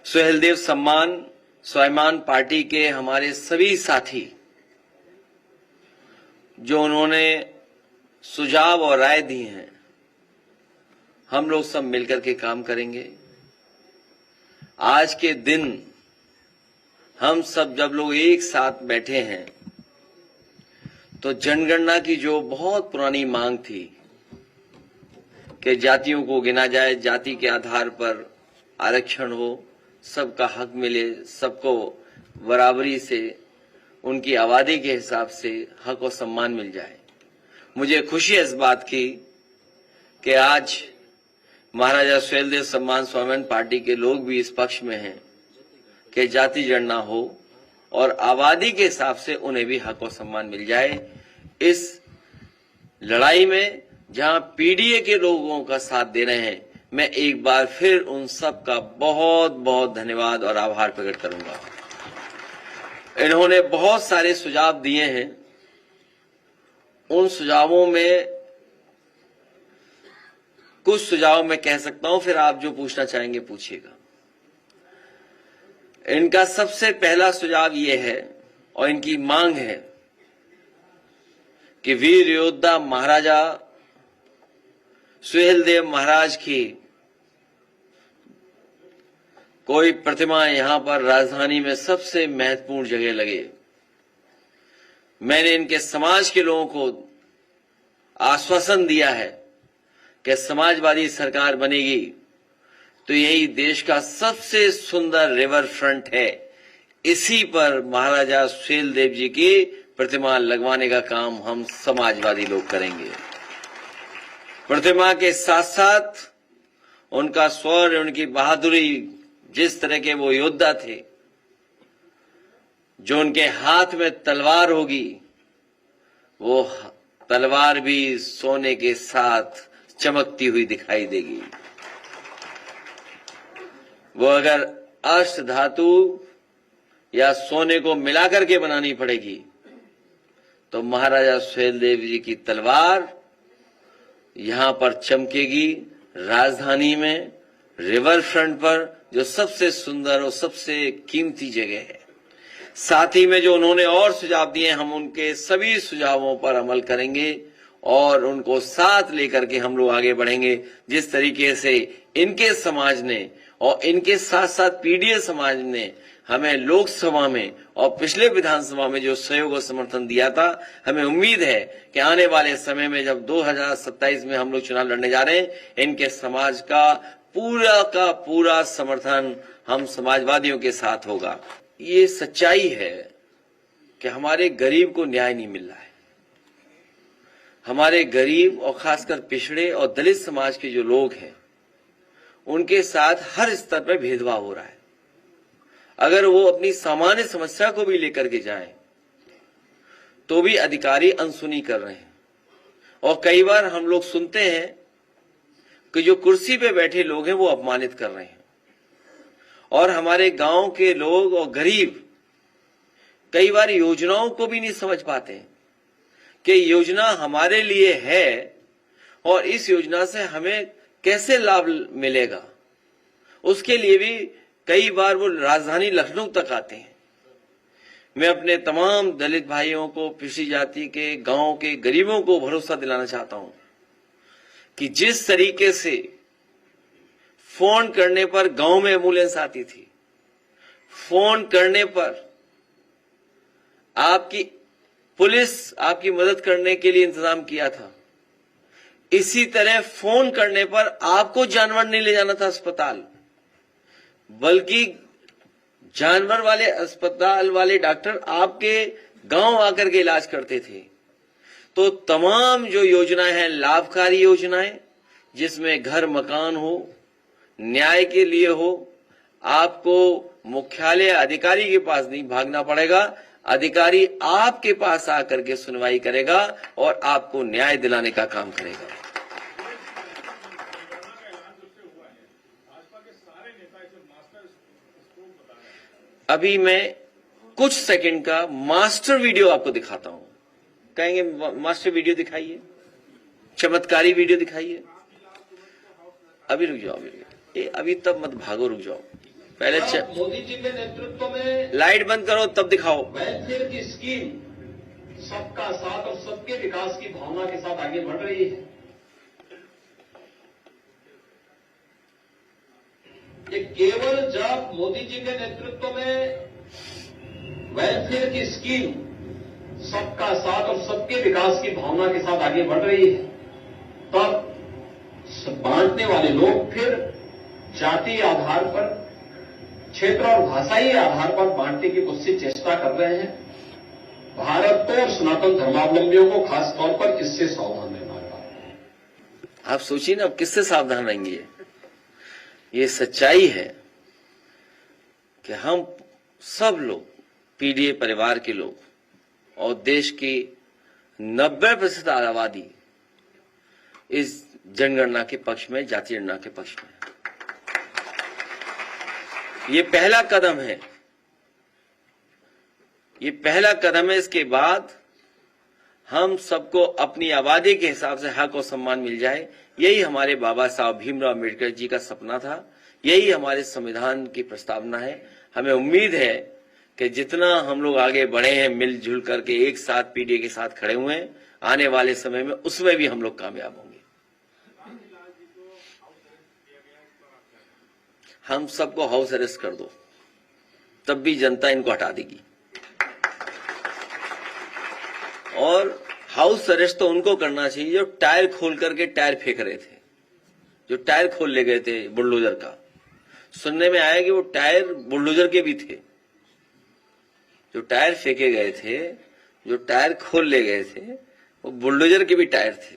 सुहेलदेव सम्मान स्वाभिमान पार्टी के हमारे सभी साथी जो उन्होंने सुझाव और राय दी हैं, हम लोग सब मिलकर के काम करेंगे। आज के दिन हम सब जब लोग एक साथ बैठे हैं तो जनगणना की जो बहुत पुरानी मांग थी कि जातियों को गिना जाए, जाति के आधार पर आरक्षण हो, सबका हक मिले, सबको बराबरी से उनकी आबादी के हिसाब से हक और सम्मान मिल जाए। मुझे खुशी है इस बात की कि आज महाराजा सुहेलदेव सम्मान स्वाभिमान पार्टी के लोग भी इस पक्ष में हैं कि जाति गणना हो और आबादी के हिसाब से उन्हें भी हक और सम्मान मिल जाए। इस लड़ाई में जहां पीडीए के लोगों का साथ दे रहे हैं, मैं एक बार फिर उन सब का बहुत बहुत धन्यवाद और आभार प्रकट करूंगा। इन्होंने बहुत सारे सुझाव दिए हैं। उन सुझावों में कुछ सुझाव मैं कह सकता हूं, फिर आप जो पूछना चाहेंगे पूछिएगा। इनका सबसे पहला सुझाव यह है और इनकी मांग है कि वीर योद्धा महाराजा सुहेलदेव महाराज की कोई प्रतिमा यहां पर राजधानी में सबसे महत्वपूर्ण जगह लगे। मैंने इनके समाज के लोगों को आश्वासन दिया है कि समाजवादी सरकार बनेगी तो यही देश का सबसे सुंदर रिवर फ्रंट है, इसी पर महाराजा सुहेलदेव जी की प्रतिमा लगवाने का काम हम समाजवादी लोग करेंगे। प्रतिमा के साथ साथ उनका शौर्य, उनकी बहादुरी, जिस तरह के वो योद्धा थे, जो उनके हाथ में तलवार होगी, वो तलवार भी सोने के साथ चमकती हुई दिखाई देगी। वो अगर अष्ट धातु या सोने को मिलाकर के बनानी पड़ेगी तो महाराजा सुहेलदेव जी की तलवार यहां पर चमकेगी, राजधानी में रिवर फ्रंट पर, जो सबसे सुंदर और सबसे कीमती जगह है। साथ ही में जो उन्होंने और सुझाव दिए, हम उनके सभी सुझावों पर अमल करेंगे और उनको साथ लेकर के हम लोग आगे बढ़ेंगे। जिस तरीके से इनके समाज ने और इनके साथ साथ पीडीए समाज ने हमें लोकसभा में और पिछले विधानसभा में जो सहयोग और समर्थन दिया था, हमें उम्मीद है कि आने वाले समय में जब 2027 में हम लोग चुनाव लड़ने जा रहे हैं, इनके समाज का पूरा समर्थन हम समाजवादियों के साथ होगा। ये सच्चाई है कि हमारे गरीब को न्याय नहीं मिल रहा है। हमारे गरीब और खासकर पिछड़े और दलित समाज के जो लोग हैं, उनके साथ हर स्तर पर भेदभाव हो रहा है। अगर वो अपनी सामान्य समस्या को भी लेकर के जाएं, तो भी अधिकारी अनसुनी कर रहे हैं। और कई बार हम लोग सुनते हैं कि जो कुर्सी पे बैठे लोग हैं वो अपमानित कर रहे हैं। और हमारे गांव के लोग और गरीब कई बार योजनाओं को भी नहीं समझ पाते हैं कि योजना हमारे लिए है और इस योजना से हमें कैसे लाभ मिलेगा। उसके लिए भी कई बार वो राजधानी लखनऊ तक आते हैं। मैं अपने तमाम दलित भाइयों को, पिछड़ी जाति के गांव के गरीबों को भरोसा दिलाना चाहता हूं कि जिस तरीके से फोन करने पर गांव में एम्बुलेंस आती थी, फोन करने पर आपकी पुलिस आपकी मदद करने के लिए इंतजाम किया था, इसी तरह फोन करने पर आपको जानवर नहीं ले जाना था अस्पताल, बल्कि जानवर वाले अस्पताल वाले डॉक्टर आपके गांव आकर के इलाज करते थे। तो तमाम जो योजनाएं हैं, लाभकारी योजनाएं, जिसमें घर मकान हो, न्याय के लिए हो, आपको मुख्यालय अधिकारी के पास नहीं भागना पड़ेगा, अधिकारी आपके पास आकर के सुनवाई करेगा और आपको न्याय दिलाने का काम करेगा। अभी मैं कुछ सेकंड का मास्टर वीडियो आपको दिखाता हूं। कहेंगे मास्टर वीडियो दिखाइए, चमत्कारी वीडियो दिखाइए। अभी रुक जाओ, अभी तब मत भागो, रुक जाओ। पहले मोदी जी के नेतृत्व में लाइट बंद करो तब दिखाओ। वेलफेयर की स्कीम सबका साथ और सबके विकास की भावना के साथ आगे बढ़ रही है। ये केवल जब मोदी जी के नेतृत्व में वेलफेयर की स्कीम सबका साथ और सबके विकास की भावना के साथ आगे बढ़ रही है, तब बांटने वाले लोग फिर जातीय आधार पर, क्षेत्र और भाषाई आधार पर बांटने की कोशिश चेष्टा कर रहे हैं। भारत को और सनातन धर्मावलंबियों को खास तौर पर इससे सावधान रहना होगा। आप सोचिए ना, अब किससे सावधान रहेंगे? ये सच्चाई है कि हम सब लोग, पीडीए परिवार के लोग और देश की 90% आबादी इस जनगणना के पक्ष में, जातीय गणना के पक्ष में। ये पहला कदम है, ये पहला कदम है। इसके बाद हम सबको अपनी आबादी के हिसाब से हक और सम्मान मिल जाए, यही हमारे बाबा साहब भीमराव अम्बेडकर जी का सपना था, यही हमारे संविधान की प्रस्तावना है। हमें उम्मीद है कि जितना हम लोग आगे बढ़े हैं, मिलजुल करके एक साथ पीडीए के साथ खड़े हुए हैं, आने वाले समय में उसमें भी हम लोग कामयाब होंगे। हम सबको हाउस अरेस्ट कर दो, तब भी जनता इनको हटा देगी। और हाउस अरेस्ट तो उनको करना चाहिए जो टायर खोल करके टायर फेंक रहे थे, जो टायर खोल ले गए थे बुलडोजर का। सुनने में आया कि वो टायर बुलडोजर के भी थे, जो टायर फेंके गए थे, जो टायर खोल ले गए थे, वो बुलडोजर के भी टायर थे।